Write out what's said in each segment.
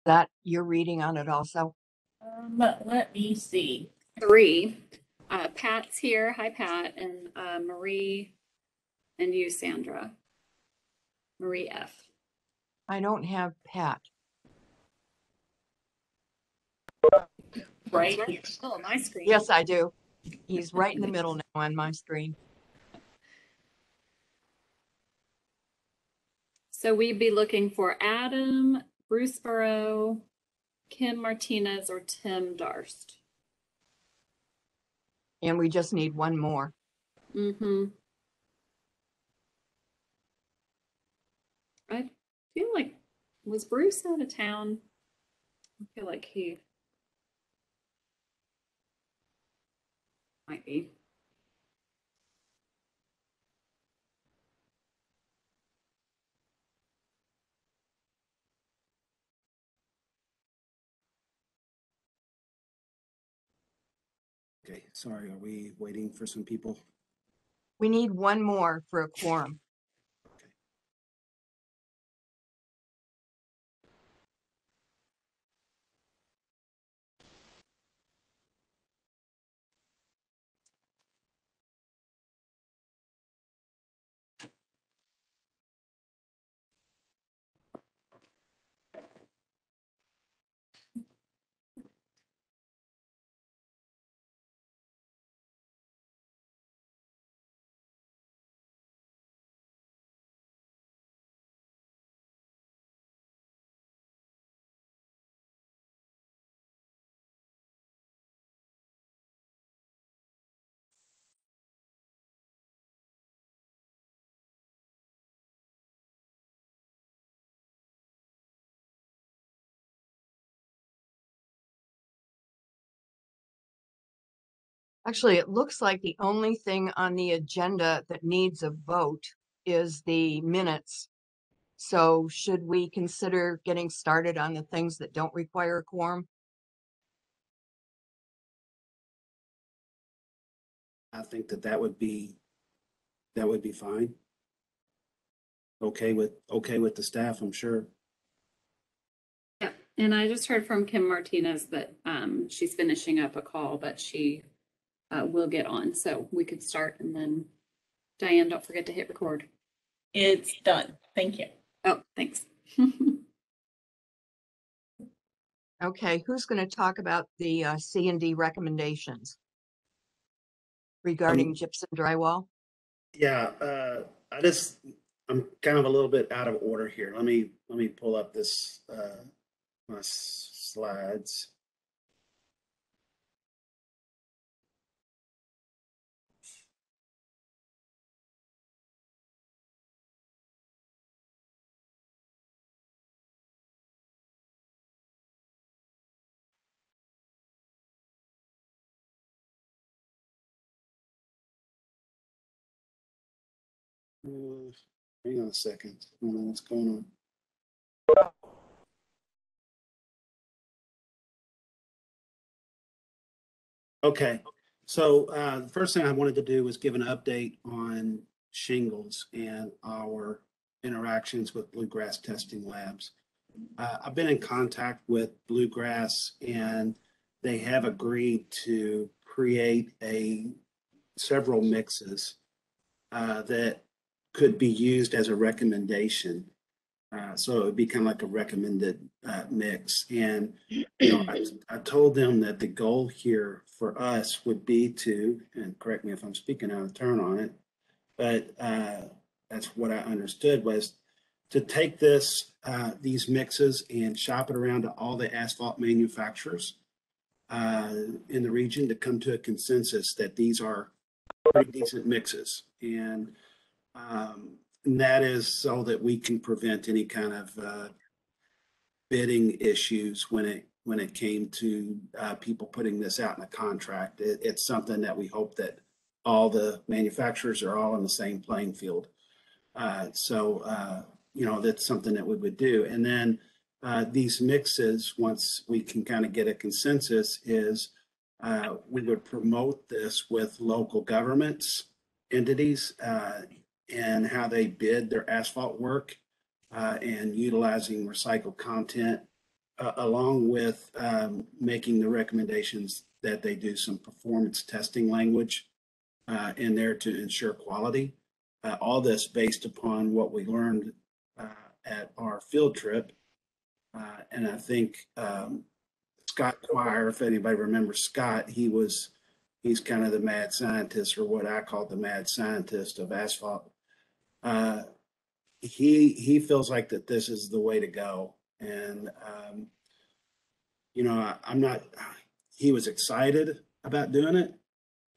That you're reading on it also? Let me see. 3. Pat's here. Hi, Pat. And Marie and you, Sandra. Marie F. I don't have Pat. Right. Oh, my screen. Yes, I do. He's right in the middle now on my screen. So we'd be looking for Adam, Bruce Burrow, Kim Martinez, or Tim Darst. And we just need one more. Mm-hmm. I feel like, was Bruce out of town? I feel like he might be. Okay, sorry, are we waiting for some people? We need one more for a quorum. Actually, it looks like the only thing on the agenda that needs a vote is the minutes. So should we consider getting started on the things that don't require a quorum? I think that would be fine. Okay with the staff, I'm sure. Yeah, and I just heard from Kim Martinez that she's finishing up a call, but she will get on. So we could start, and then Diane, don't forget to hit record. It's done. Thank you. Oh, thanks. Okay, who's going to talk about the C&D recommendations regarding gypsum drywall? Yeah, I'm kind of a little bit out of order here. Let me pull up this my slides. Hang on a second. I don't know what's going on. Okay, so the first thing I wanted to do was give an update on shingles and our interactions with Bluegrass Testing Labs. I've been in contact with Bluegrass, and they have agreed to create several mixes that could be used as a recommendation. So it would be kind of like a recommended mix. And I told them that the goal here for us would be to, and correct me if I'm speaking out of turn on it, but that's what I understood, was to take these mixes and shop it around to all the asphalt manufacturers in the region to come to a consensus that these are pretty decent mixes. And that is so that we can prevent any kind of bidding issues when it came to people putting this out in a contract. It's something that we hope that all the manufacturers are all on the same playing field. That's something that we would do. And then these mixes, once we can kind of get a consensus, is we would promote this with local governments, entities, and how they bid their asphalt work, and utilizing recycled content along with making the recommendations that they do some performance testing language in there to ensure quality. All this based upon what we learned at our field trip. And I think Scott Quire, if anybody remembers Scott, he's kind of the mad scientist, or what I call the mad scientist of asphalt. He feels like that this is the way to go. And, you know, I'm not, he was excited about doing it.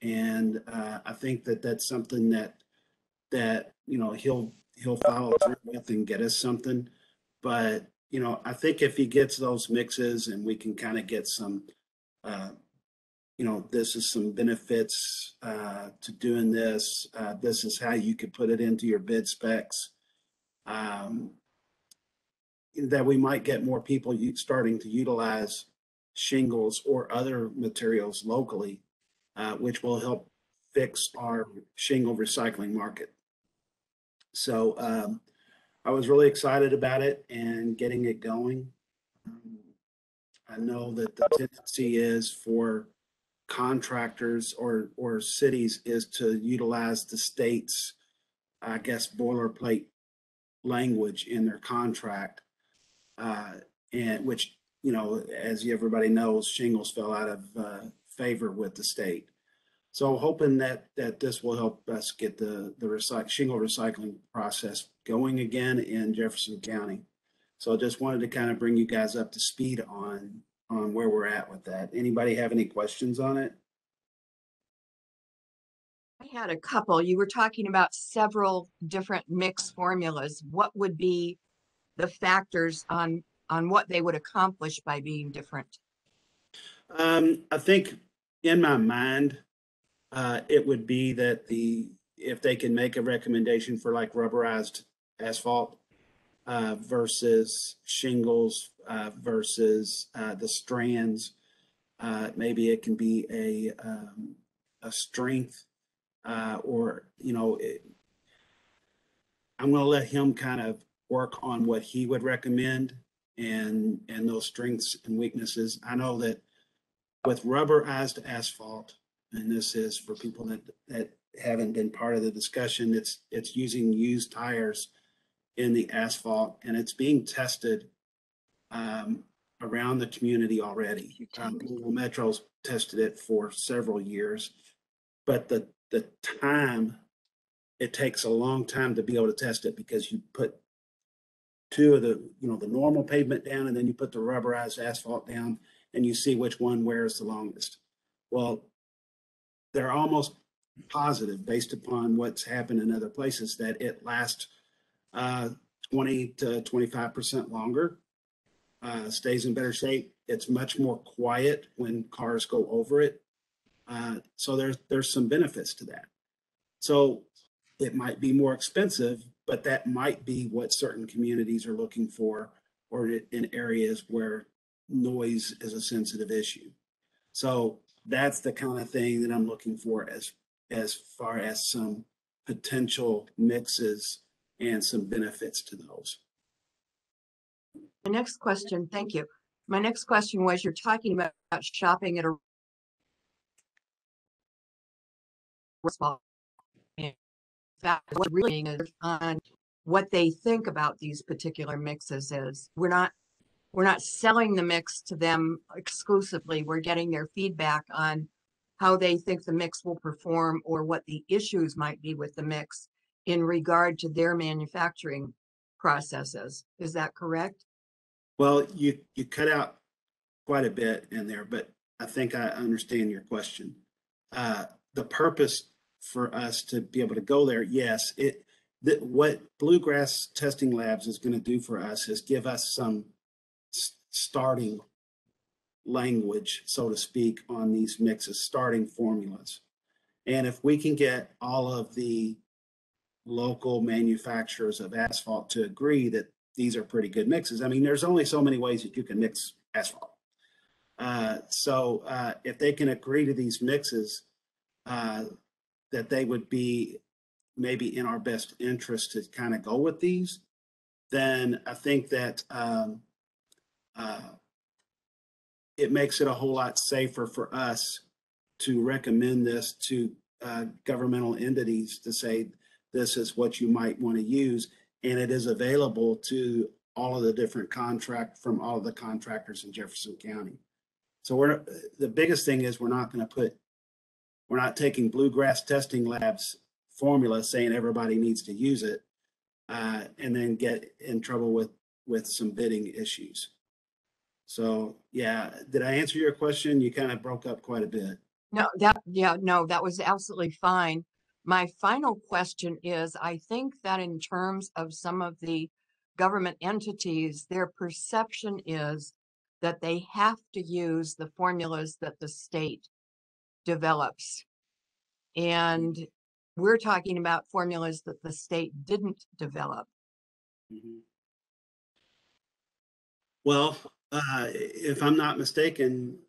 And I think that that's something that, you know, he'll follow through with and get us something. But, you know, I think if he gets those mixes and we can kind of get some, you know, this is some benefits to doing this. This is how you could put it into your bid specs. That we might get more people starting to utilize shingles or other materials locally, which will help fix our shingle recycling market. So I was really excited about it and getting it going. I know that the tendency is for contractors or cities is to utilize the state's, I guess, boilerplate language in their contract, and which, you know, as everybody knows, shingles fell out of favor with the state. So hoping that this will help us get the shingle recycling process going again in Jefferson County. So I just wanted to kind of bring you guys up to speed on where we're at with that. Anybody have any questions on it? I had a couple. You were talking about several different mix formulas. What would be the factors on what they would accomplish by being different? I think in my mind, it would be that if they can make a recommendation for like rubberized asphalt versus shingles versus the strands, maybe it can be a strength, or, you know, I'm going to let him kind of work on what he would recommend and those strengths and weaknesses. I know that with rubberized asphalt, and this is for people that haven't been part of the discussion, it's using used tires in the asphalt, and it's being tested around the community already. Louisville Metro's tested it for several years, but the time, it takes a long time to be able to test it, because you put two of the, you know, the normal pavement down, and then you put the rubberized asphalt down, and you see which one wears the longest. Well, they're almost positive, based upon what's happened in other places, that it lasts 20 to 25% longer, stays in better shape. It's much more quiet when cars go over it. So there's some benefits to that. So it might be more expensive, but that might be what certain communities are looking for, or in areas where noise is a sensitive issue. So that's the kind of thing that I'm looking for as far as some potential mixes and some benefits to those. My next question, thank you. My next question was, you're talking about shopping at a restaurant. In fact, what really is on what they think about these particular mixes is we're not selling the mix to them exclusively. We're getting their feedback on how they think the mix will perform, or what the issues might be with the mix in regard to their manufacturing processes. Is that correct? Well, you cut out quite a bit in there, but I think I understand your question. The purpose for us to be able to go there, yes, what Bluegrass Testing Labs is going to do for us is give us some starting language, so to speak, on these mixes, starting formulas. And if we can get all of the local manufacturers of asphalt to agree that these are pretty good mixes. I mean, there's only so many ways that you can mix asphalt. So if they can agree to these mixes, that they would be maybe in our best interest to kind of go with these, then I think that it makes it a whole lot safer for us to recommend this to governmental entities to say, this is what you might want to use. And it is available to all of the different from all of the contractors in Jefferson County. So the biggest thing is we're not taking Bluegrass Testing Labs formula saying everybody needs to use it and then get in trouble with some bidding issues. So yeah, did I answer your question? You kind of broke up quite a bit. No, that was absolutely fine. My final question is, I think that in terms of some of the government entities, their perception is that they have to use the formulas that the state develops. And we're talking about formulas that the state didn't develop. Mm-hmm. Well, if I'm not mistaken,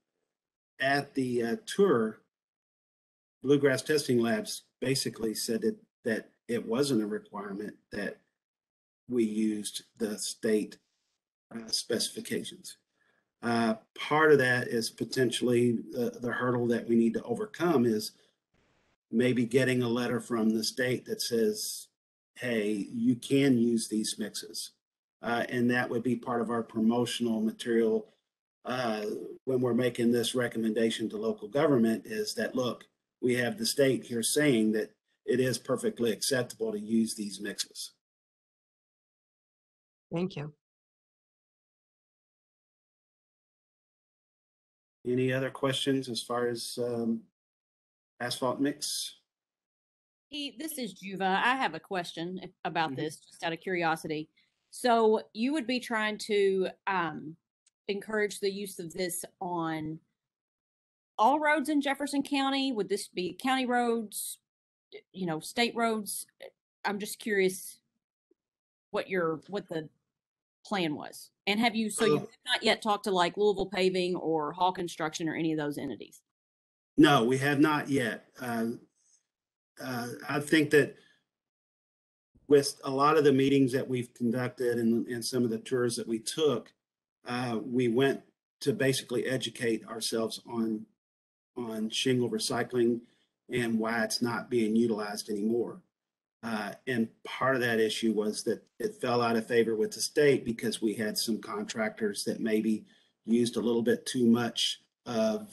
at the tour, Bluegrass Testing Labs basically said that it wasn't a requirement that we used the state specifications. Part of that is potentially the hurdle that we need to overcome is maybe getting a letter from the state that says, hey, you can use these mixes. And that would be part of our promotional material when we're making this recommendation to local government is that, look, we have the state here saying that it is perfectly acceptable to use these mixes. Thank you. Any other questions as far as asphalt mix? This is Juva. I have a question about this, just out of curiosity. So you would be trying to encourage the use of this on all roads in Jefferson County? Would this be county roads, state roads? I'm just curious what the plan was. And you've not yet talked to like Louisville Paving or Hall Construction or any of those entities? No, we have not yet. I think that with a lot of the meetings that we've conducted and some of the tours that we took, we went to basically educate ourselves on shingle recycling and why it's not being utilized anymore. And part of that issue was that it fell out of favor with the state because we had some contractors that maybe used a little bit too much of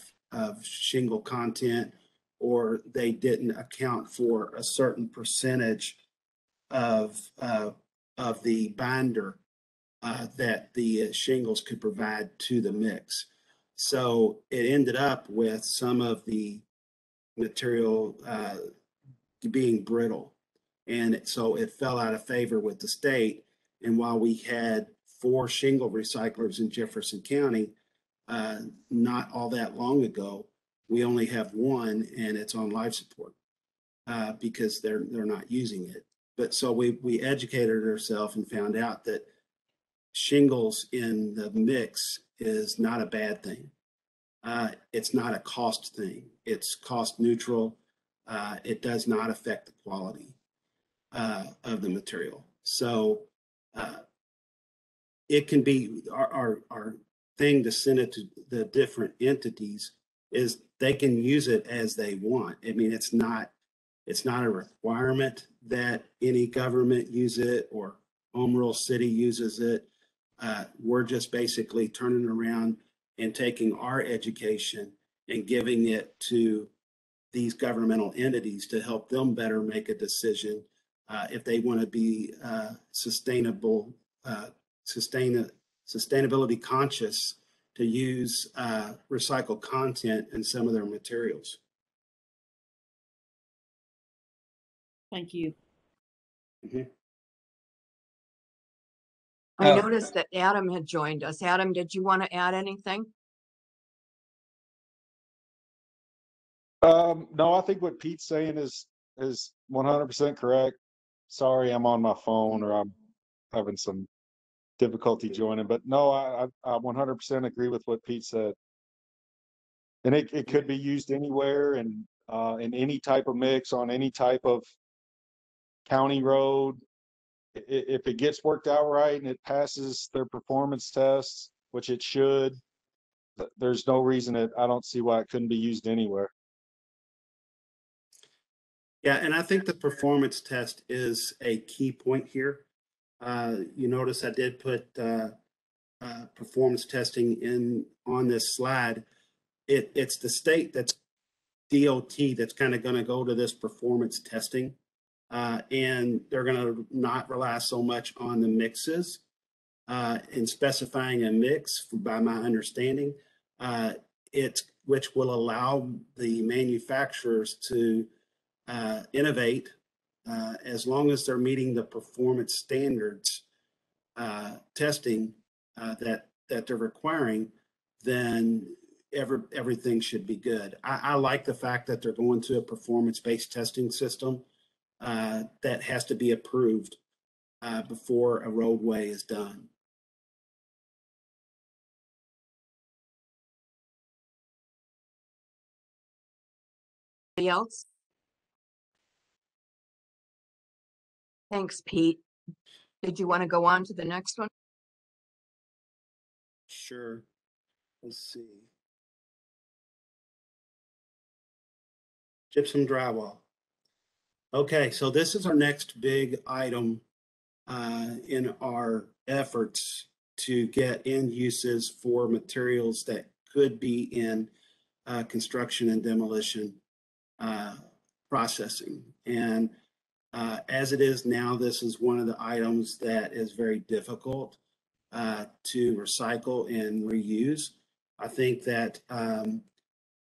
shingle content, or they didn't account for a certain percentage of the binder that the shingles could provide to the mix. So it ended up with some of the material being brittle. And so it fell out of favor with the state. And while we had 4 shingle recyclers in Jefferson County, not all that long ago, we only have 1, and it's on life support because they're not using it. But so we educated ourselves and found out that shingles in the mix is not a bad thing. It's not a cost thing. It's cost neutral. It does not affect the quality of the material. So it can be our thing to send it to the different entities is they can use it as they want. I mean, it's not a requirement that any government use it or home rule city uses it. We're just basically turning around and taking our education and giving it to these governmental entities to help them better make a decision if they want to be sustainability conscious to use recycled content in some of their materials. Thank you. Mm-hmm. I noticed that Adam had joined us. Adam, did you want to add anything? No, I think what Pete's saying is 100% correct. Sorry, I'm on my phone or I'm having some difficulty joining, but no, I 100% agree with what Pete said. And it could be used anywhere and in any type of mix on any type of county road. If it gets worked out right and it passes their performance tests, which it should, there's no reason I don't see why it couldn't be used anywhere. Yeah, and I think the performance test is a key point here. You notice I did put performance testing in on this slide. It's the state that's DOT that's kind of going to go to this performance testing, and they're going to not rely so much on the mixes in specifying a mix, by my understanding. Which will allow the manufacturers to innovate as long as they're meeting the performance standards testing that they're requiring, then everything should be good. I like the fact that they're going to a performance-based testing system that has to be approved before a roadway is done. Anybody else? Thanks, Pete. Did you want to go on to the next one? Sure. Let's see. Gypsum drywall. Okay, so this is our next big item in our efforts to get end uses for materials that could be in construction and demolition processing. And as it is now, this is one of the items that is very difficult to recycle and reuse. I think that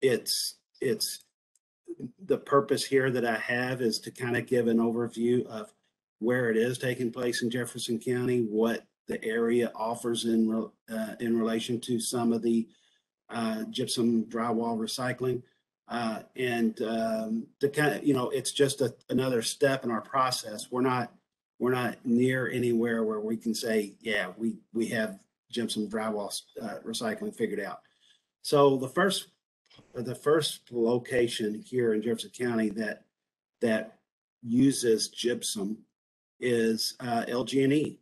it's the purpose here that I have is to kind of give an overview of where it is taking place in Jefferson County, what the area offers in relation to some of the gypsum drywall recycling. And to kind of, it's just another step in our process. We're not near anywhere where we can say, yeah, we have gypsum drywall recycling figured out. So the first location here in Jefferson County that uses gypsum is LG&E.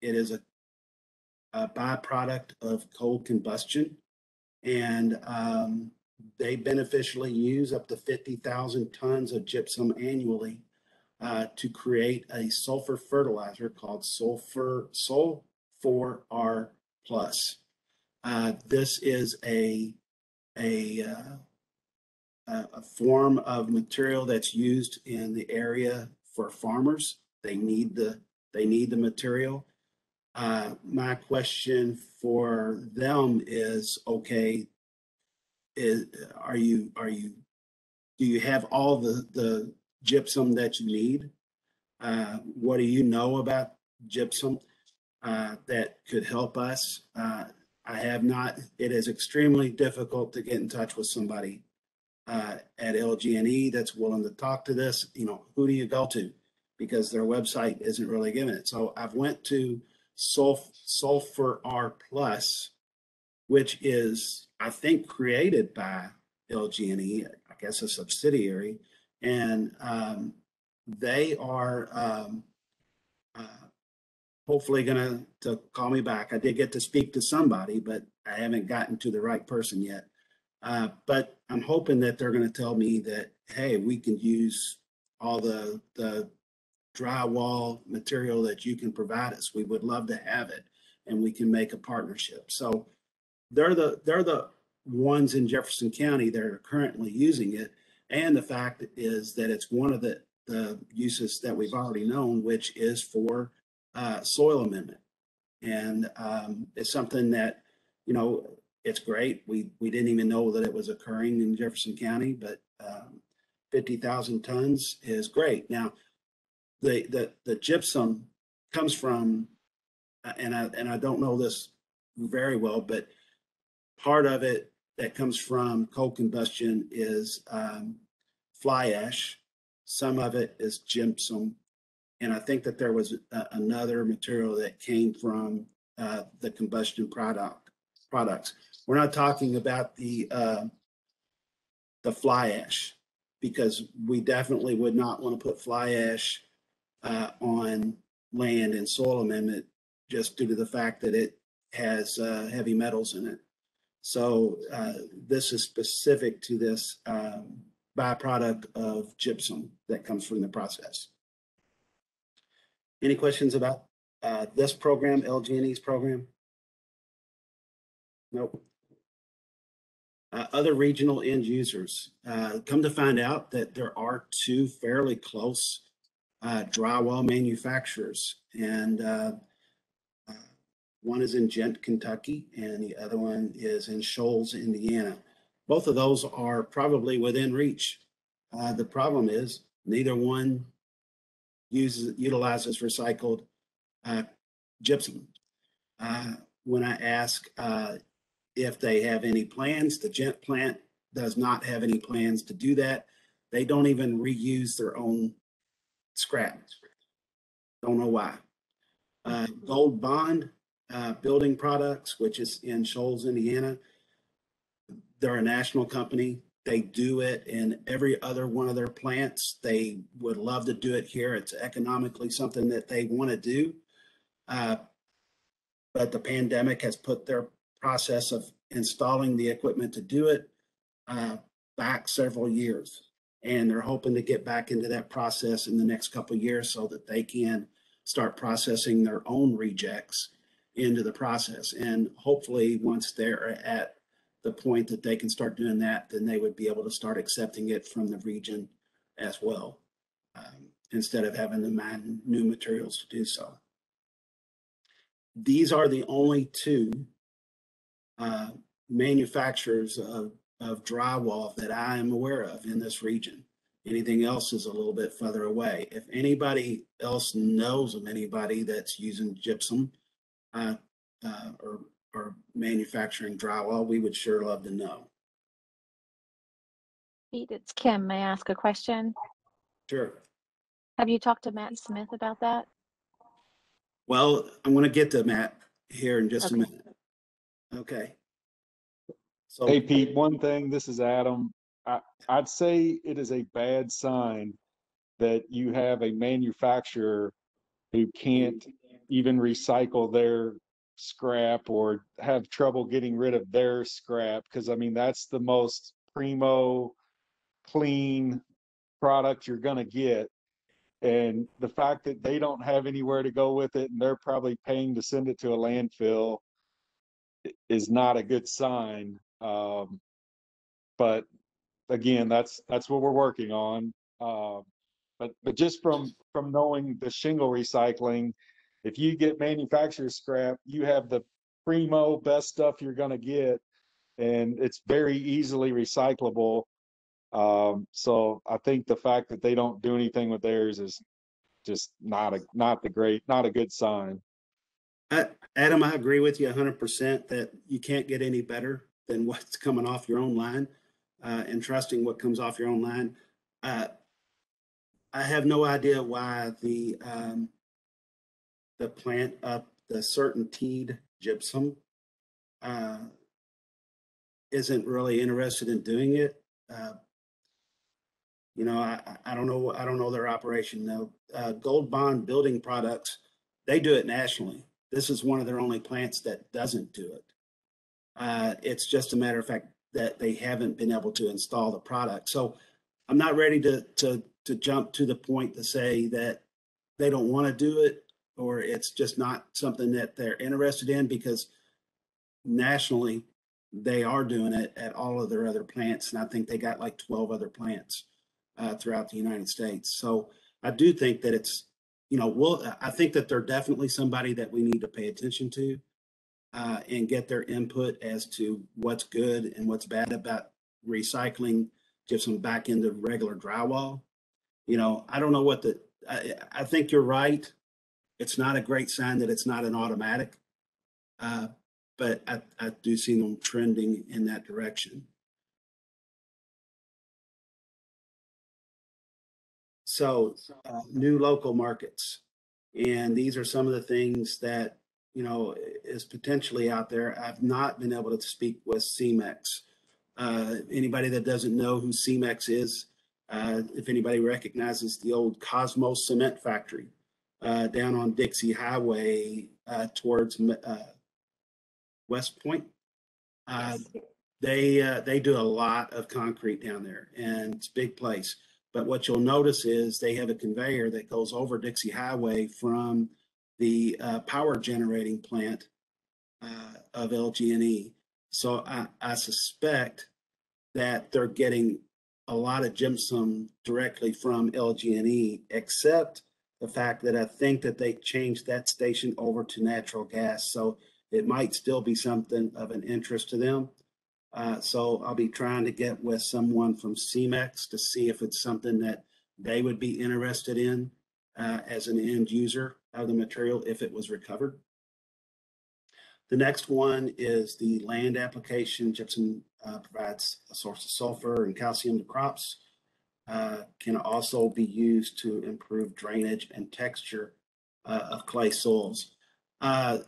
It is a byproduct of coal combustion, and they beneficially use up to 50,000 tons of gypsum annually to create a sulfur fertilizer called Sulfur R plus. This is a form of material that's used in the area for farmers. They need the material. My question for them is, okay, do you have all the gypsum that you need? What do you know about gypsum that could help us? I have not. It is extremely difficult to get in touch with somebody at LG&E that's willing to talk to this. Who do you go to? Because their website isn't really giving it. So I've went to Sulfur R plus, which is, I think, created by LG&E, I guess a subsidiary, and they are hopefully going to call me back. I did get to speak to somebody, but I haven't gotten to the right person yet. But I'm hoping that they're going to tell me that, hey, we can use all the drywall material that you can provide us. We would love to have it, and we can make a partnership. So they're the ones in Jefferson County that are currently using it. And the fact is that it's one of the uses that we've already known, which is for soil amendment. And it's something that, it's great. We didn't even know that it was occurring in Jefferson County, but 50,000 tons is great. Now, the gypsum comes from, and I don't know this very well, but part of it that comes from coal combustion is fly ash. Some of it is gypsum. And I think that there was another material that came from the combustion products. We're not talking about the fly ash, because we definitely would not want to put fly ash on land and soil amendment just due to the fact that it has heavy metals in it. So this is specific to this byproduct of gypsum that comes from the process. Any questions about this program, LG&E's program? Nope. Other regional end users. Come to find out that there are two fairly close drywall manufacturers, and one is in Gent, Kentucky, and the other one is in Shoals, Indiana. Both of those are probably within reach. The problem is neither one utilizes recycled gypsum. When I ask if they have any plans, the Gent plant does not have any plans to do that. They don't even reuse their own scrap. Don't know why. Gold Bond Building Products, which is in Shoals, Indiana, they're a national company. They do it in every other one of their plants. They would love to do it here. It's economically something that they want to do. But the pandemic has put their process of installing the equipment to do it back several years. And they're hoping to get back into that process in the next couple of years so that they can start processing their own rejects into the process. And hopefully once they're at the point that they can start doing that, then they would be able to start accepting it from the region as well, instead of having to mine new materials to do so. These are the only two manufacturers of drywall that I am aware of in this region. Anything else is a little bit further away. If anybody else knows of anybody that's using gypsum or manufacturing drywall, we would sure love to know. Pete, it's Kim. May I ask a question? Sure. Have you talked to Matt Smith about that? Well, I'm going to get to Matt here in just a Okay. minute. Okay. So, Hey, Pete, one thing, this is Adam. I'd say it is a bad sign that you have a manufacturer who can't even recycle their scrap or have trouble getting rid of their scrap. Because, I mean, that's the most primo, clean product you're going to get. And the fact that they don't have anywhere to go with it and they're probably paying to send it to a landfill is not a good sign. But again, that's what we're working on. But just from knowing the shingle recycling, if you get manufacturer scrap, you have the primo best stuff you're going to get, and it's very easily recyclable. So I think the fact that they don't do anything with theirs is just not a good sign. Adam, I agree with you 100% that you can't get any better than what's coming off your own line, and trusting what comes off your own line. I have no idea why the plant up the Certainteed gypsum isn't really interested in doing it. You know, I don't know. I don't know their operation though. Gold Bond Building Products, they do it nationally. This is one of their only plants that doesn't do it. It's just a matter of fact that they haven't been able to install the product. So I'm not ready to jump to the point to say that they don't want to do it or it's just not something that they're interested in, because nationally they are doing it at all of their other plants. And I think they got like 12 other plants throughout the United States. So I do think that it's, you know, I think that they're definitely somebody that we need to pay attention to and get their input as to what's good and what's bad about recycling gypsum back into regular drywall. You know, I don't know what I think you're right. It's not a great sign that it's not an automatic, but I do see them trending in that direction. So new local markets. And these are some of the things that, you know, is potentially out there. I've not been able to speak with CEMEX. Anybody that doesn't know who CEMEX is, if anybody recognizes the old Cosmos Cement Factory down on Dixie Highway towards West Point, They do a lot of concrete down there, and it's a big place. But what you'll notice is they have a conveyor that goes over Dixie Highway from the power generating plant of LG&E. So I suspect that they're getting a lot of gypsum directly from LG&E, except the fact that I think that they changed that station over to natural gas. So it might still be something of an interest to them. So I'll be trying to get with someone from CMEX to see if it's something that they would be interested in as an end user of the material if it was recovered. The next one is the land application. Gypsum provides a source of sulfur and calcium to crops. Can also be used to improve drainage and texture of clay soils. And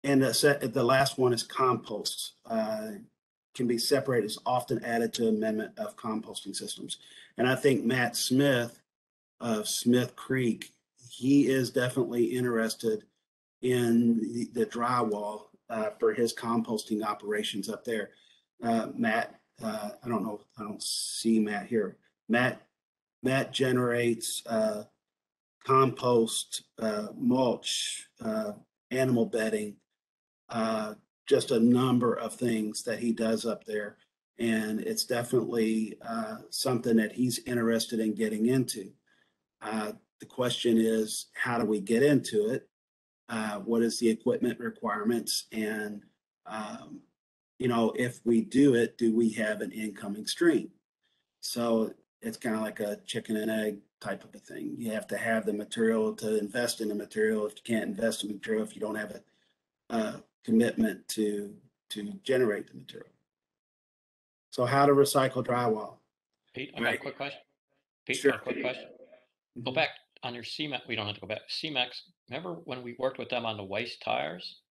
the last one is compost. Can be separated, is often added to amendment of composting systems. And I think Matt Smith of Smith Creek, he is definitely interested in the drywall for his composting operations up there. Matt, I don't know, I don't see Matt here. Matt generates compost, mulch, animal bedding, just a number of things that he does up there. And it's definitely something that he's interested in getting into. The question is, how do we get into it? What is the equipment requirements? And, you know, if we do it, do we have an incoming stream? So it's kind of like a chicken and egg type of a thing. You have to have the material to invest in the material. If you can't invest in the material, if you don't have a commitment to generate the material. So how to recycle drywall. Pete, I got a quick question. Pete, Sure. got a quick question. Go back on your CMEX. We don't have to go back. CMEX, remember when we worked with them on the waste tires?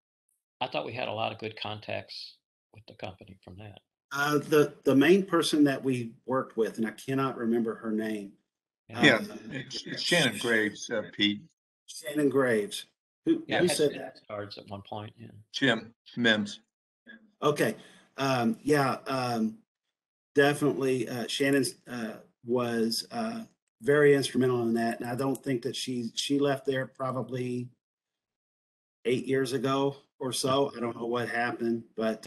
I thought we had a lot of good contacts with the company from that. The main person that we worked with, and I cannot remember her name. Yeah, it's Shannon Graves, Pete. Shannon Graves. Who said that? Cards at one point. Yeah. Jim Mims. Okay. Definitely. Shannon was very instrumental in that. And I don't think that she left there probably 8 years ago or so. I don't know what happened, but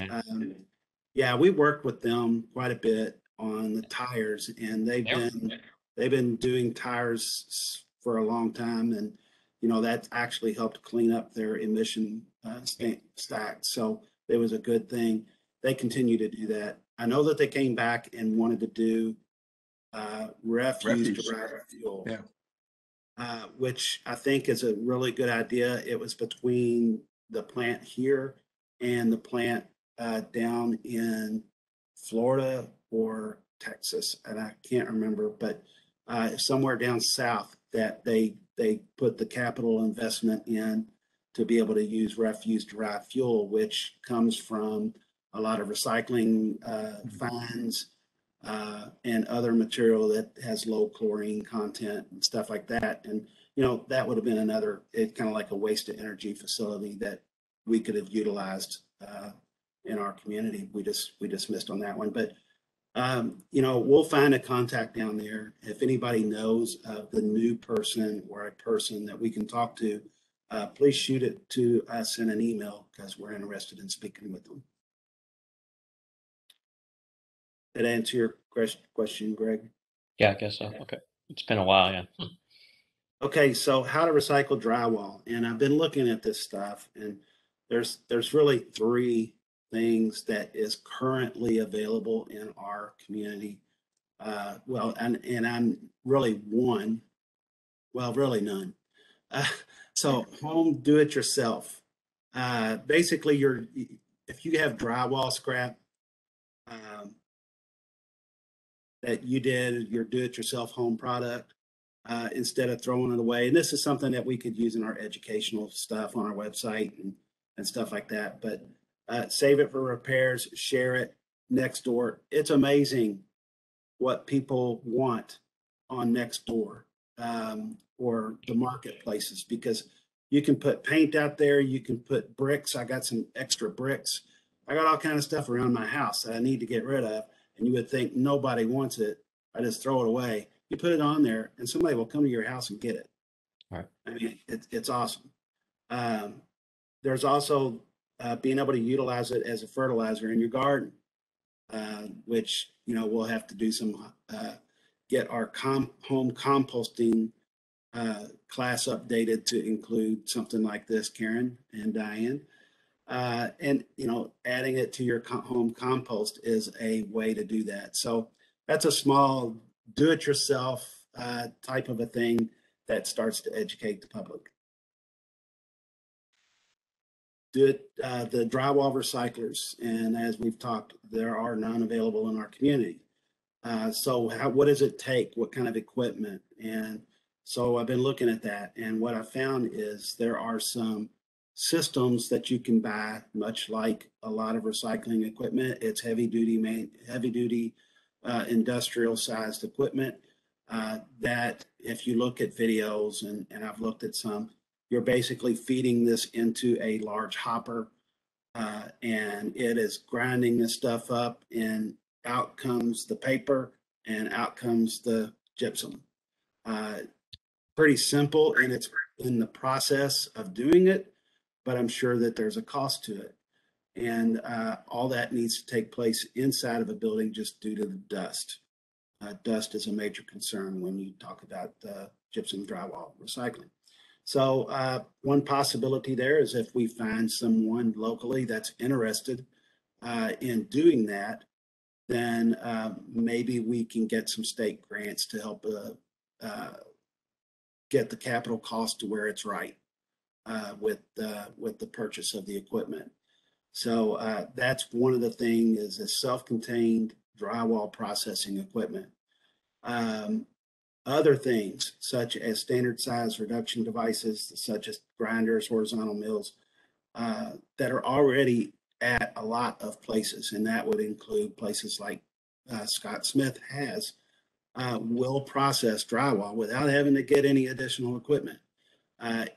yeah, we worked with them quite a bit on the tires, and they've been doing tires for a long time, and you know that's actually helped clean up their emission stack. So it was a good thing. They continue to do that. I know that they came back and wanted to do refuse derived fuel, which I think is a really good idea. It was between the plant here and the plant down in Florida or Texas, and I can't remember, but somewhere down south that they put the capital investment in to be able to use refuse derived fuel, which comes from a lot of recycling fines and other material that has low chlorine content and stuff like that. And you know that would have been another, it's kind of like a waste to energy facility that we could have utilized in our community. We just missed on that one, but you know, we'll find a contact down there. If anybody knows of the new person or a person that we can talk to, please shoot it to us in an email because we're interested in speaking with them. Did that answer your question, Greg? Yeah, I guess so. Okay. It's been a while, yeah. Okay, so how to recycle drywall. And I've been looking at this stuff, and there's really three things that is currently available in our community. Well, and I'm really one, well, really none. So home do-it-yourself. Basically, if you have drywall scrap that you did your do-it-yourself home product, instead of throwing it away, and this is something that we could use in our educational stuff on our website and stuff like that, but save it for repairs, share it next door. It's amazing what people want on Nextdoor or the marketplaces, because you can put paint out there, you can put bricks. I got some extra bricks I got all kind of stuff around my house that I need to get rid of. And you would think nobody wants it. I just throw it away. You put it on there and somebody will come to your house and get it. Right. I mean, it's awesome. There's also being able to utilize it as a fertilizer in your garden, which, you know, we'll have to do some, get our home composting class updated to include something like this, Karen and Diane. And, you know, adding it to your home compost is a way to do that. So that's a small do-it-yourself type of a thing that starts to educate the public. The drywall recyclers, and as we've talked, there are none available in our community. So what does it take? What kind of equipment? And so I've been looking at that, and what I found is there are some systems that you can buy, much like a lot of recycling equipment. It's heavy duty industrial sized equipment that if you look at videos, and I've looked at some, you're basically feeding this into a large hopper and it is grinding this stuff up, and out comes the paper and out comes the gypsum. Pretty simple and it's in the process of doing it, but I'm sure that there's a cost to it. And all that needs to take place inside of a building just due to the dust. Dust is a major concern when you talk about gypsum drywall recycling. So one possibility there is if we find someone locally that's interested in doing that, then maybe we can get some state grants to help get the capital cost to where it's right with the purchase of the equipment. So that's one of the things is a self-contained drywall processing equipment. Other things such as standard size reduction devices, such as grinders, horizontal mills, that are already at a lot of places, and that would include places like Scott Smith has, will process drywall without having to get any additional equipment.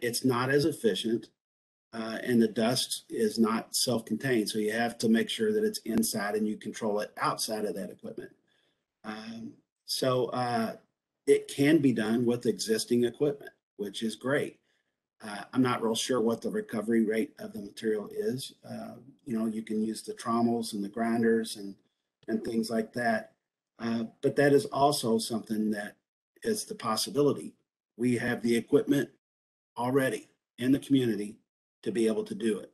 It's not as efficient, and the dust is not self-contained, so you have to make sure that it's inside and you control it outside of that equipment. So it can be done with existing equipment, which is great. I'm not real sure what the recovery rate of the material is. You know, you can use the trommels and the grinders and things like that. But that is also something that is the possibility. We have the equipment already in the community to be able to do it.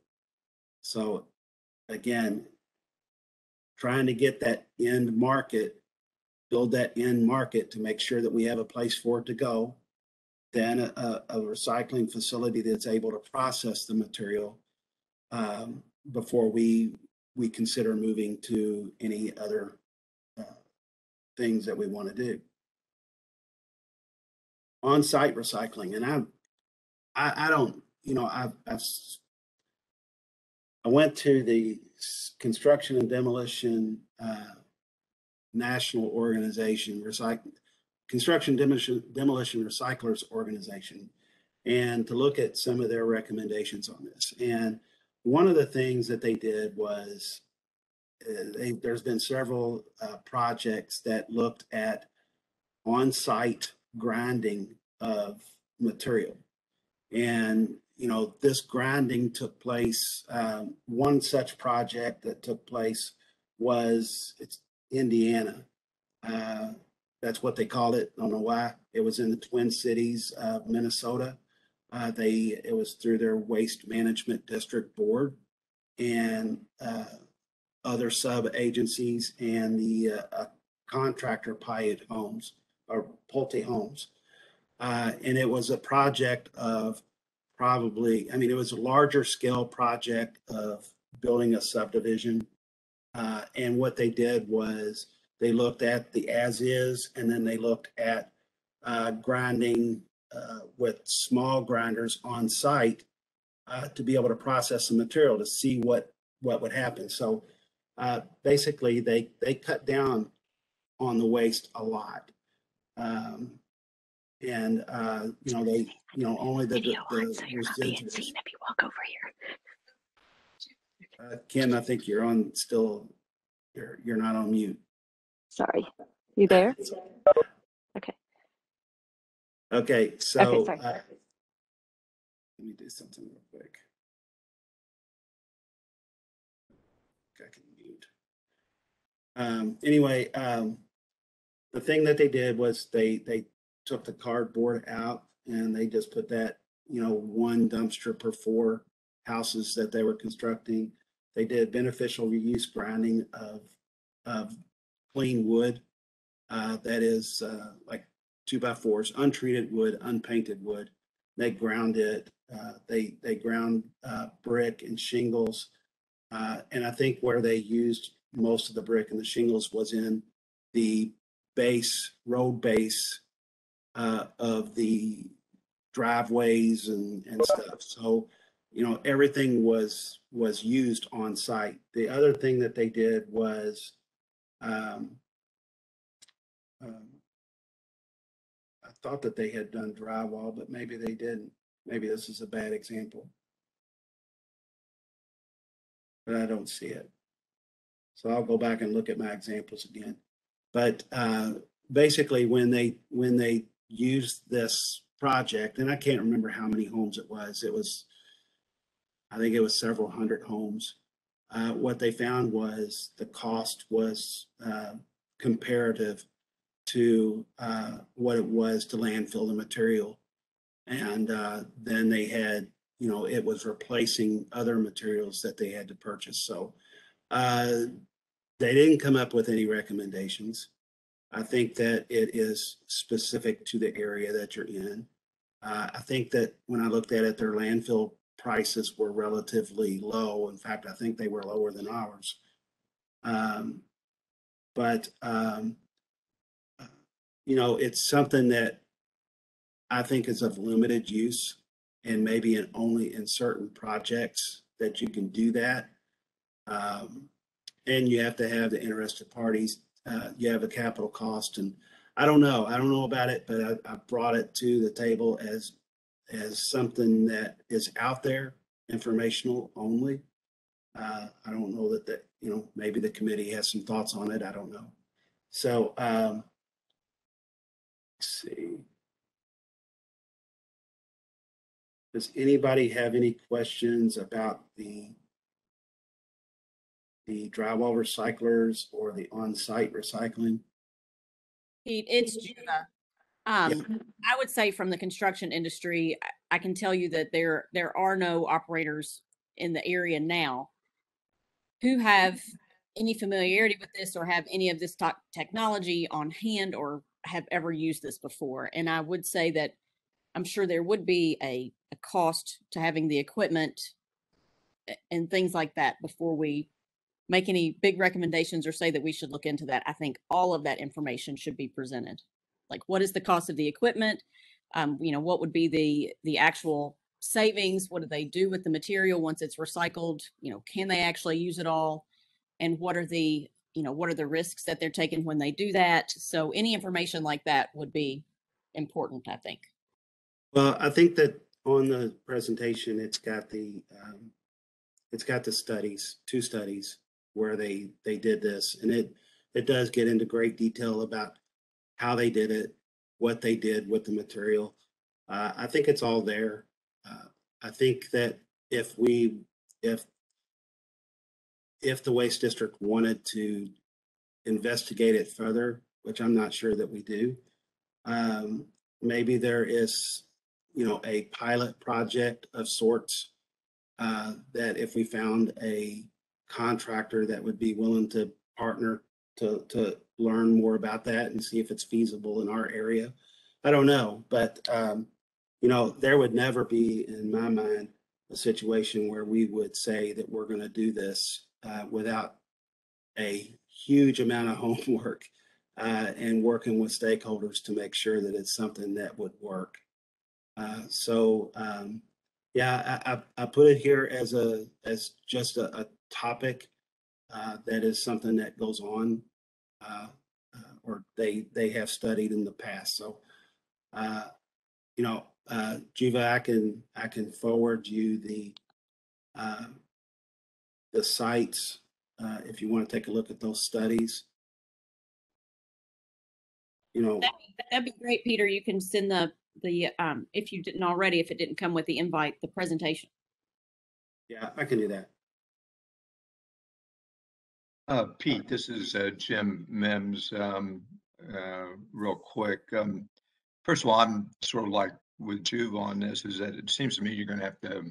So again, trying to get that end market, build that end market to make sure that we have a place for it to go, then a recycling facility that's able to process the material before we consider moving to any other things that we want to do. On-site recycling, and I don't, you know, I went to the Construction and Demolition National Organization, Construction Demolition Recyclers Organization, and to look at some of their recommendations on this. And one of the things that they did was there's been several projects that looked at on-site grinding of material. And, you know, this grinding took place, one such project that took place was, it's Indiana. That's what they called it. I don't know why. It was in the Twin Cities of Minnesota. It was through their Waste Management District Board and other sub agencies and the contractor Pulte Homes. And it was a project of probably, I mean, it was a larger scale project of building a subdivision. And what they did was they looked at the as is, and then they looked at grinding with small grinders on site to be able to process the material to see what would happen. So basically they cut down on the waste a lot. And you know, they, you know, only the Video on, so you're not being residuals. seen if you walk over here. Kim, I think you're on still, you're not on mute. Sorry. You there? Okay. Okay, so sorry. let me do something real quick. I can mute. Anyway, the thing that they did was they took the cardboard out and they just put that, one dumpster per 4 houses that they were constructing. They did beneficial reuse grinding of clean wood, that is like 2x4s, untreated wood, unpainted wood. They ground it. They ground brick and shingles, and I think where they used most of the brick and the shingles was in the road base of the driveways and stuff. So, everything was used on site. The other thing that they did was, I thought that they had done drywall, but maybe they didn't. Maybe this is a bad example, but I don't see it. So I'll go back and look at my examples again. But basically, when they used this project, and I can't remember how many homes it was, I think it was several hundred homes. What they found was the cost was comparative to what it was to landfill the material. And then they had, it was replacing other materials that they had to purchase. So they didn't come up with any recommendations. I think that it is specific to the area that you're in. I think that when I looked at it, their landfill prices were relatively low. In fact, I think they were lower than ours. But it's something that I think is of limited use, and maybe only in certain projects that you can do that. And you have to have the interested parties. You have a capital cost, and I don't know about it, but I brought it to the table as something that is out there, informational only. I don't know that maybe the committee has some thoughts on it. I don't know. So let's see. Does anybody have any questions about the drywall recyclers or the on-site recycling? Pete, it's Judah. I would say from the construction industry, I can tell you that there are no operators in the area now who have any familiarity with this or have any of this technology on hand or have ever used this before. And I would say that I'm sure there would be a cost to having the equipment and things like that before we make any big recommendations or say that we should look into that. I think all of that information should be presented. Like, what is the cost of the equipment? What would be the actual savings? What do they do with the material once it's recycled? Can they actually use it all? And what are the risks that they're taking when they do that? So any information like that would be important, I think. Well, I think that on the presentation, it's got the studies, 2 studies where they did this, and it does get into great detail about how they did it, what they did with the material. I think it's all there. I think that if the Waste District wanted to investigate it further, which I'm not sure that we do, maybe there is, a pilot project of sorts, that if we found a contractor that would be willing to partner to learn more about that and see if it's feasible in our area. I don't know, but there would never be, in my mind, a situation where we would say that we're going to do this without a huge amount of homework and working with stakeholders to make sure that it's something that would work. I put it here as just a topic that is something that goes on or they have studied in the past. So, Juva, I can forward you the sites, if you want to take a look at those studies. You know, That'd be great, Peter. You can send the if you didn't already, if it didn't come with the invite, the presentation. yeah, I can do that. Pete, this is Jim Mims. Real quick. First of all, I'm sort of like with Juve on this, is that it seems to me you're going to have to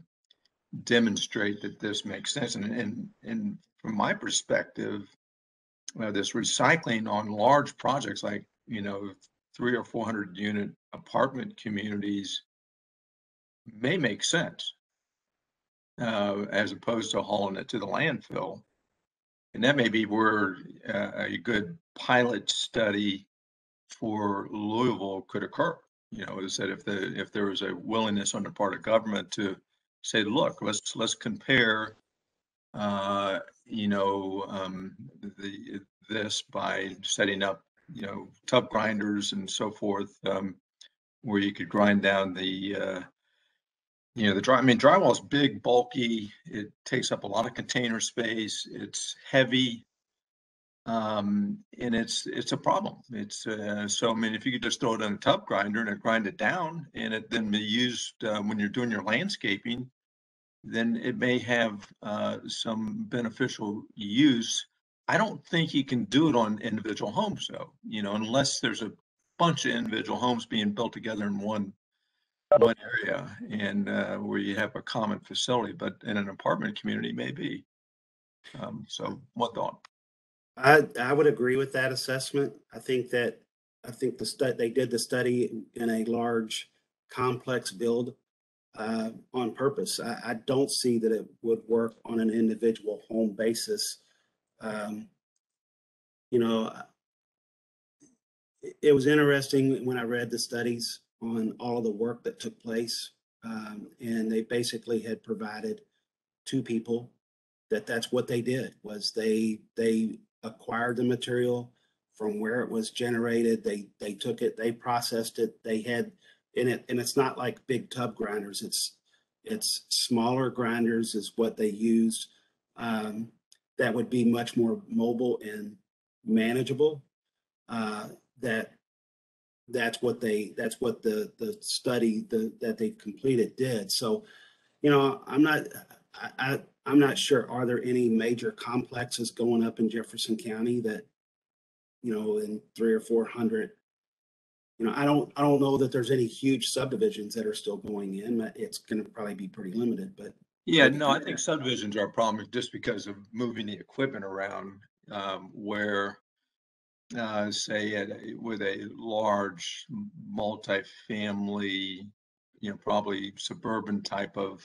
demonstrate that this makes sense. And from my perspective, this recycling on large projects like, 300 or 400 unit apartment communities may make sense as opposed to hauling it to the landfill. And that may be where a good pilot study for Louisville could occur. Is that if there was a willingness on the part of government to say, look, let's compare, this by setting up, tub grinders and so forth, where you could grind down the drywall is big, bulky. It takes up a lot of container space. It's heavy. And it's a problem. So I mean, if you could just throw it in a tub grinder and it grind it down, and it then be used when you're doing your landscaping, then it may have some beneficial use. I don't think you can do it on individual homes though, unless there's a bunch of individual homes being built together in one area and where you have a common facility, but in an apartment community, maybe. So what thought? I would agree with that assessment. I think the study, they did the study in a large complex build on purpose. I don't see that it would work on an individual home basis. It was interesting when I read the studies on all of the work that took place, and they basically had provided two people that's what they did was they acquired the material from where it was generated. They took it, they processed it, they had in it, and it's not like big tub grinders. It's smaller grinders is what they used. That would be much more mobile and manageable. That's what the study that they completed did. So, I'm not sure. Are there any major complexes going up in Jefferson County that, in 300 or 400? I don't know that there's any huge subdivisions that are still going in. It's going to probably be pretty limited, but yeah, no, I think subdivisions are a problem just because of moving the equipment around, where say with a large multifamily, probably suburban type of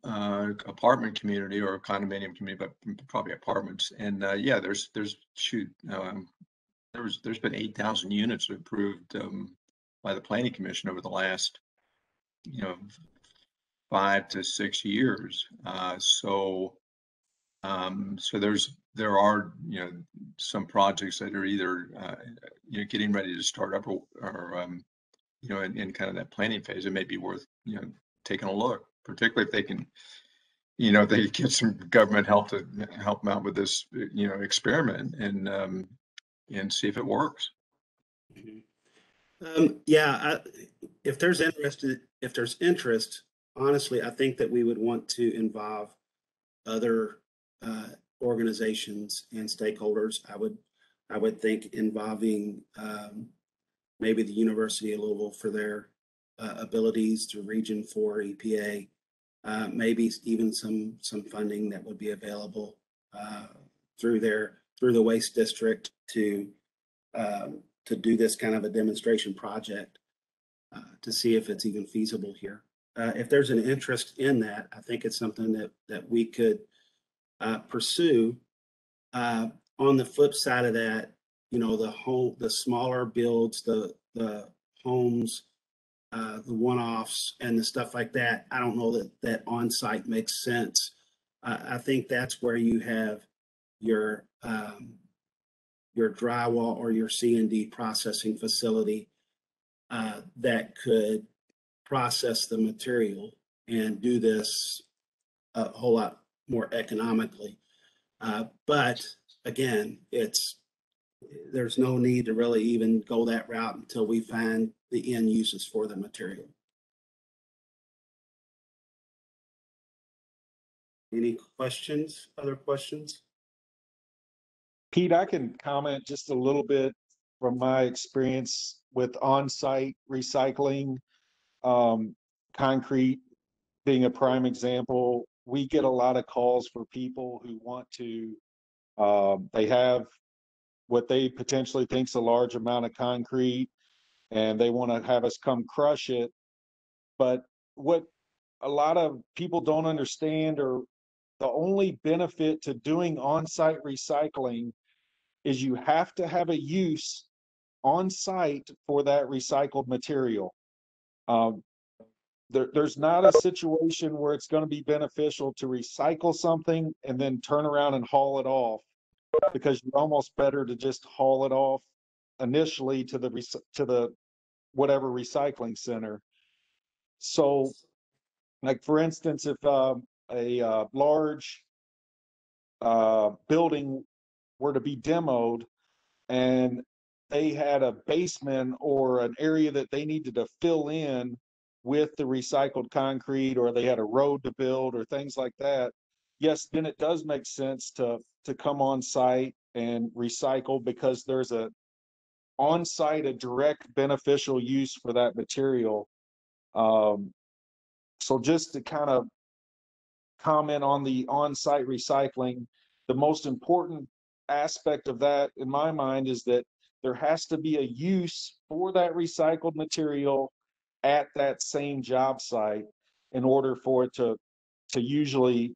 apartment community or a condominium community, but probably apartments. And yeah, there's been 8,000 units approved by the Planning Commission over the last 5 to 6 years. So there are some projects that are either getting ready to start up or in kind of that planning phase. It may be worth taking a look, particularly if they can they get some government help to help them out with this experiment and see if it works. Yeah, if there's interest, honestly, I think that we would want to involve other organizations and stakeholders. I would think involving maybe the University of Louisville for their abilities through Region 4 EPA, maybe even some funding that would be available through the waste district to do this kind of a demonstration project to see if it's even feasible here. If there's an interest in that, I think it's something that we could pursue. On the flip side of that, the smaller builds, the homes, the one-offs and the stuff like that, I don't know that on-site makes sense. I think that's where you have your drywall or your C&D processing facility that could process the material and do this a whole lot more economically. But again, there's no need to really even go that route until we find the end uses for the material. Any questions, other questions? Pete, I can comment just a little bit from my experience with on-site recycling, concrete being a prime example. We get a lot of calls for people who want to, they have what they potentially think's a large amount of concrete and they want to have us come crush it. But what a lot of people don't understand, or the only benefit to doing on-site recycling is you have to have a use on site for that recycled material. There's not a situation where it's going to be beneficial to recycle something and then turn around and haul it off, because you're almost better to just haul it off initially to the whatever recycling center. So, like for instance, if a large building were to be demoed and they had a basement or an area that they needed to fill in with the recycled concrete, or they had a road to build or things like that, yes, then it does make sense to come on site and recycle, because there's a on site a direct beneficial use for that material. So just to kind of comment on the on-site recycling, the most important aspect of that in my mind is that there has to be a use for that recycled material at that same job site in order for it to usually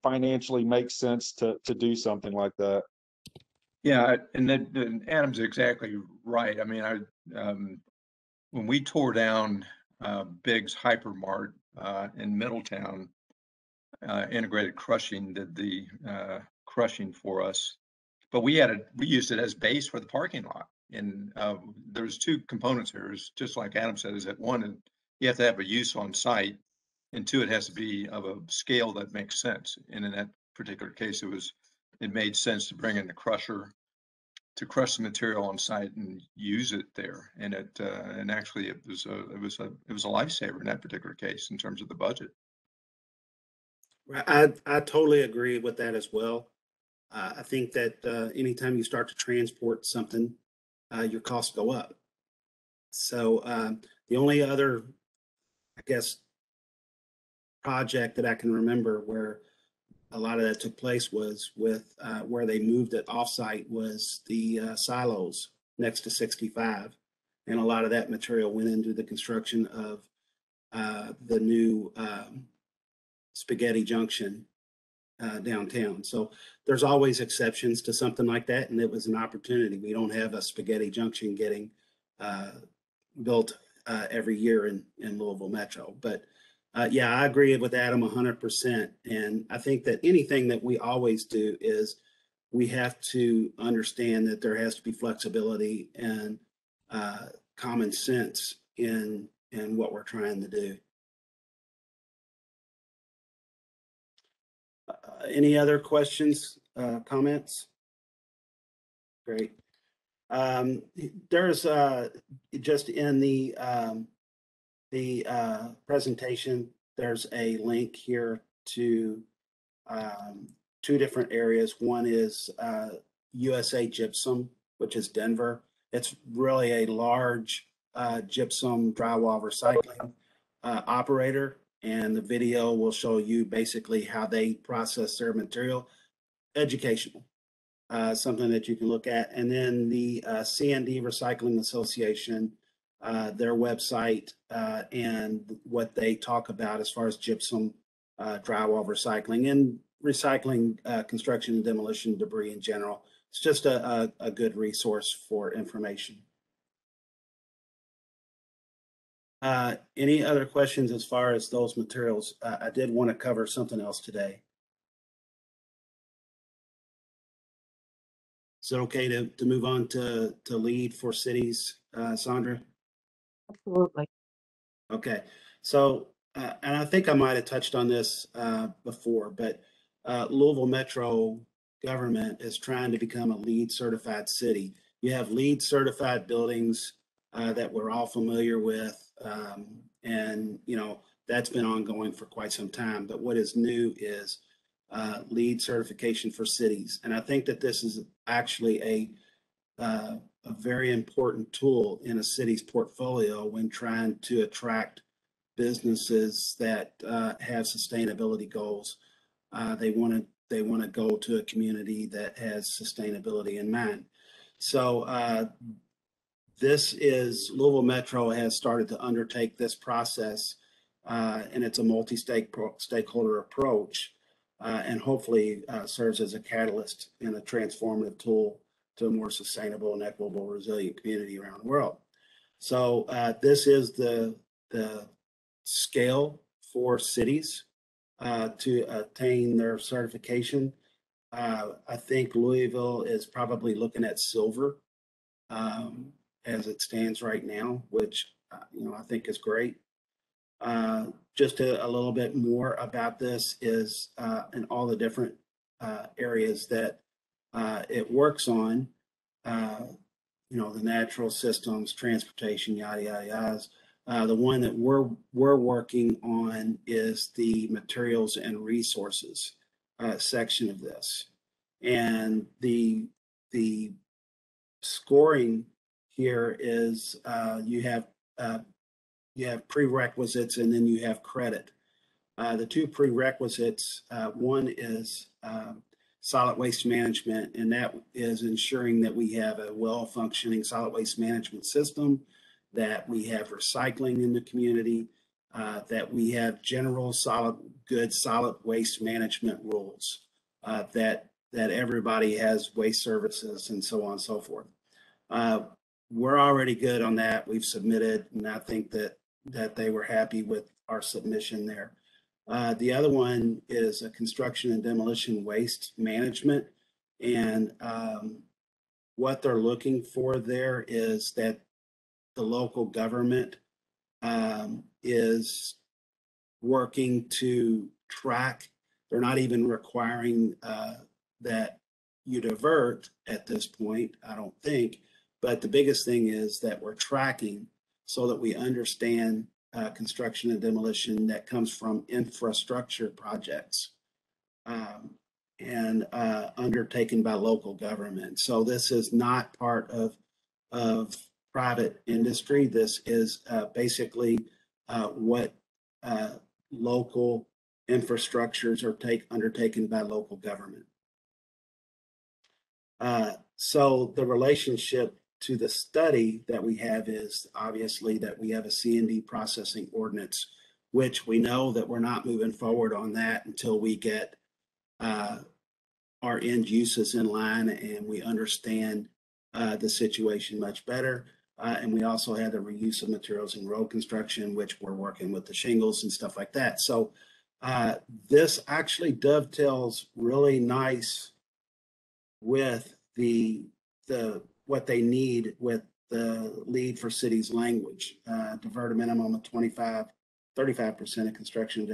financially make sense to do something like that. Yeah, and Adam's exactly right. I mean, when we tore down Big's Hypermart in Middletown, integrated crushing did the crushing for us, but we used it as base for the parking lot. And there's two components here. It's just like Adam said, is that one, you have to have a use on site, and two, it has to be of a scale that makes sense. And in that particular case, it made sense to bring in the crusher to crush the material on site and use it there. And and actually it was a lifesaver in that particular case in terms of the budget. I totally agree with that as well. I think that anytime you start to transport something, your costs go up. So the only other, I guess, project that I can remember where a lot of that took place was with where they moved it offsite was the silos next to 65. And a lot of that material went into the construction of the new Spaghetti Junction downtown. So there's always exceptions to something like that. And it was an opportunity. We don't have a Spaghetti Junction getting built every year in Louisville Metro. But yeah, I agree with Adam 100%. And I think that anything that we always do is we have to understand that there has to be flexibility and common sense in what we're trying to do. Any other questions, comments? Great. There's just in the presentation, there's a link here to two different areas. One is USA Gypsum, which is Denver. It's really a large gypsum drywall recycling operator, and the video will show you basically how they process their material. Educational, something that you can look at. And then the C&D Recycling Association, their website and what they talk about as far as gypsum drywall recycling and recycling construction and demolition debris in general. It's just a good resource for information. Any other questions as far as those materials? I did want to cover something else today. Is it okay to move on to lead for cities, Sandra? Absolutely. Okay, so and I think I might have touched on this before, but Louisville Metro government is trying to become a LEED certified city. You have LEED certified buildings that we're all familiar with. And, you know, that's been ongoing for quite some time. But what is new is LEED certification for cities. And I think that this is actually a very important tool in a city's portfolio when trying to attract businesses that have sustainability goals. They want to go to a community that has sustainability in mind. So Louisville Metro has started to undertake this process, and it's a multi-stakeholder approach, and hopefully serves as a catalyst and a transformative tool to a more sustainable and equitable, resilient community around the world. So this is the scale for cities to attain their certification. I think Louisville is probably looking at silver as it stands right now, which you know, I think is great. Just a little bit more about this is in all the different areas that it works on. You know, the natural systems, transportation, yada yada yada. The one that we're working on is the materials and resources section of this, and the scoring here is you have prerequisites and then you have credit. The two prerequisites, one is solid waste management, and that is ensuring that we have a well-functioning solid waste management system, that we have recycling in the community, that we have general good solid waste management rules, that everybody has waste services and so on and so forth. We're already good on that. We've submitted, and I think that they were happy with our submission there. The other one is a construction and demolition waste management. And what they're looking for there is that the local government is working to track. They're not even requiring that you divert at this point, I don't think. But the biggest thing is that we're tracking so that we understand construction and demolition that comes from infrastructure projects and undertaken by local government. So this is not part of private industry. This is basically what local infrastructures are undertaken by local government. So the relationship to the study that we have is obviously that we have a C&D processing ordinance, which we know that we're not moving forward on that until we get our end uses in line and we understand the situation much better. And we also have the reuse of materials in road construction, which we're working with the shingles and stuff like that. So this actually dovetails really nice with what they need with the LEED for Cities language. Divert a minimum of 35% of construction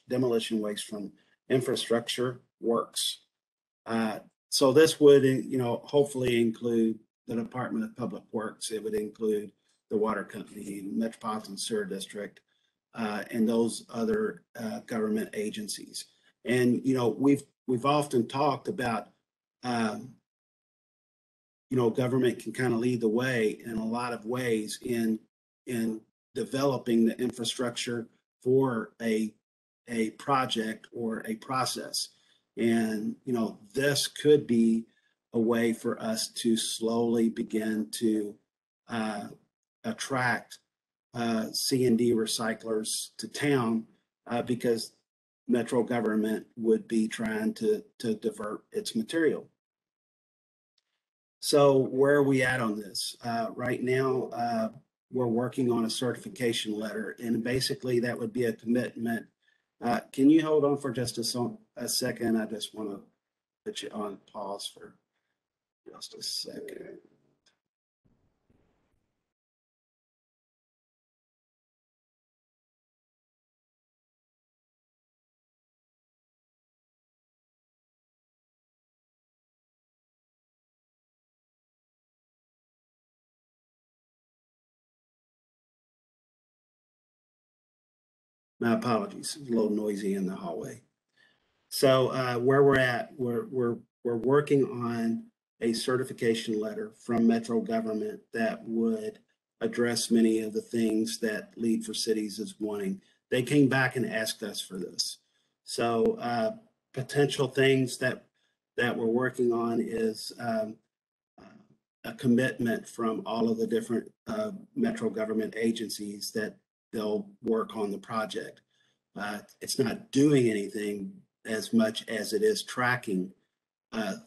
demolition waste from infrastructure works. So this would, you know, hopefully include the Department of Public Works. It would include the water company, Metropolitan Sewer District, and those other government agencies. And you know, we've often talked about you know, government can kind of lead the way in a lot of ways in developing the infrastructure for a project or a process. And, you know, this could be a way for us to slowly begin to attract C&D recyclers to town because Metro government would be trying to divert its material. So where are we at on this? Right now, we're working on a certification letter, and basically that would be a commitment. Can you hold on for just a second? I just want to put you on pause for just a second. My apologies, it's a little noisy in the hallway. So where we're at, we're working on a certification letter from Metro government that would address many of the things that Lead for Cities is wanting. They came back and asked us for this. So potential things that we're working on is a commitment from all of the different Metro government agencies that they'll work on the project. It's not doing anything as much as it is tracking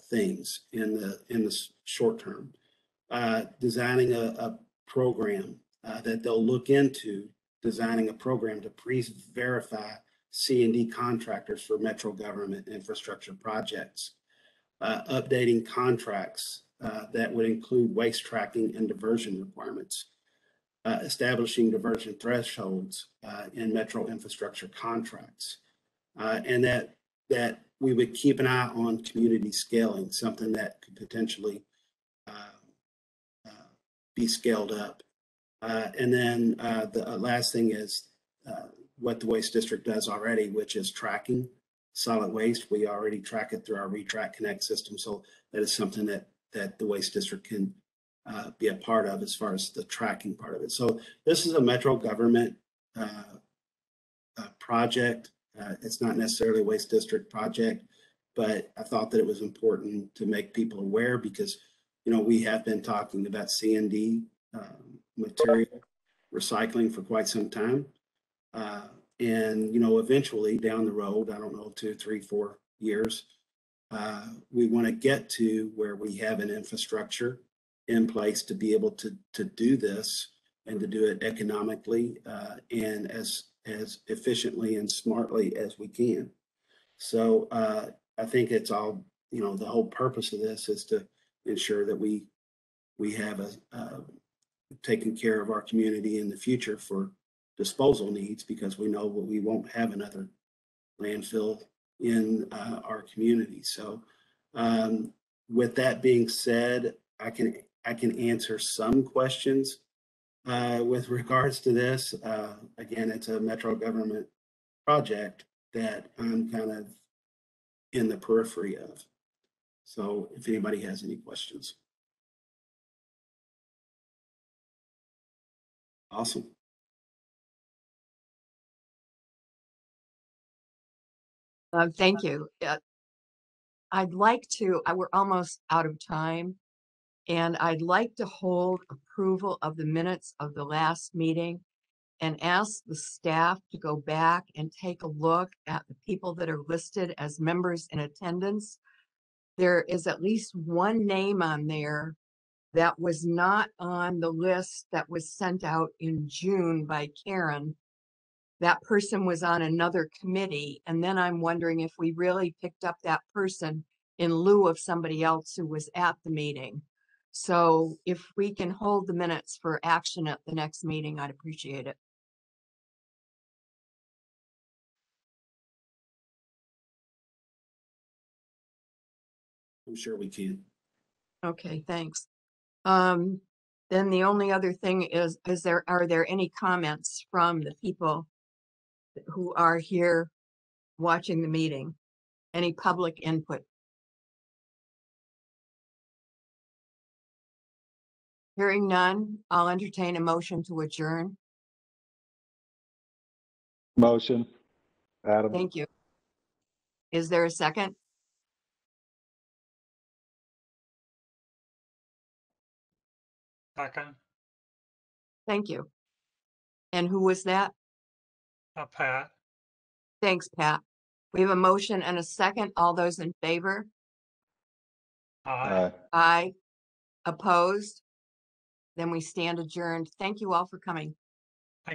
things in the short term. Designing a program that they'll look into, designing a program to pre-verify C&D contractors for Metro government infrastructure projects. Updating contracts that would include waste tracking and diversion requirements. Establishing diversion thresholds in Metro infrastructure contracts. And that we would keep an eye on community scaling, something that could potentially be scaled up. And then the last thing is what the Waste District does already, which is tracking solid waste. We already track it through our Retrack Connect system. So that is something that the Waste District can be a part of as far as the tracking part of it. So this is a Metro government project. It's not necessarily a Waste District project, but I thought that it was important to make people aware because, you know, we have been talking about C&D material recycling for quite some time. And, you know, eventually down the road, I don't know, 2, 3, 4 years, we want to get to where we have an infrastructure in place to be able to do this and to do it economically and as efficiently and smartly as we can. So I think it's all, you know, the whole purpose of this is to ensure that we have taken care of our community in the future for disposal needs, because we know we won't have another landfill in our community. So with that being said, I can answer some questions with regards to this. Again, it's a Metro government project that I'm kind of in the periphery of. So if anybody has any questions. Awesome. Thank you. I'd like to, we're almost out of time, and I'd like to hold approval of the minutes of the last meeting and ask the staff to go back and take a look at the people that are listed as members in attendance. There is at least one name on there that was not on the list that was sent out in June by Karen. That person was on another committee. And then I'm wondering if we really picked up that person in lieu of somebody else who was at the meeting. So if we can hold the minutes for action at the next meeting, I'd appreciate it. I'm sure we can. Okay, thanks. Then the only other thing is are there any comments from the people who are here watching the meeting? Any public input? Hearing none, I'll entertain a motion to adjourn. Motion, Adam. Thank you. Is there a second? Second, Thank you. And who was that? Pat. Thanks, Pat. We have a motion and a second. All those in favor? Aye. Aye. Opposed? Then we stand adjourned. Thank you all for coming.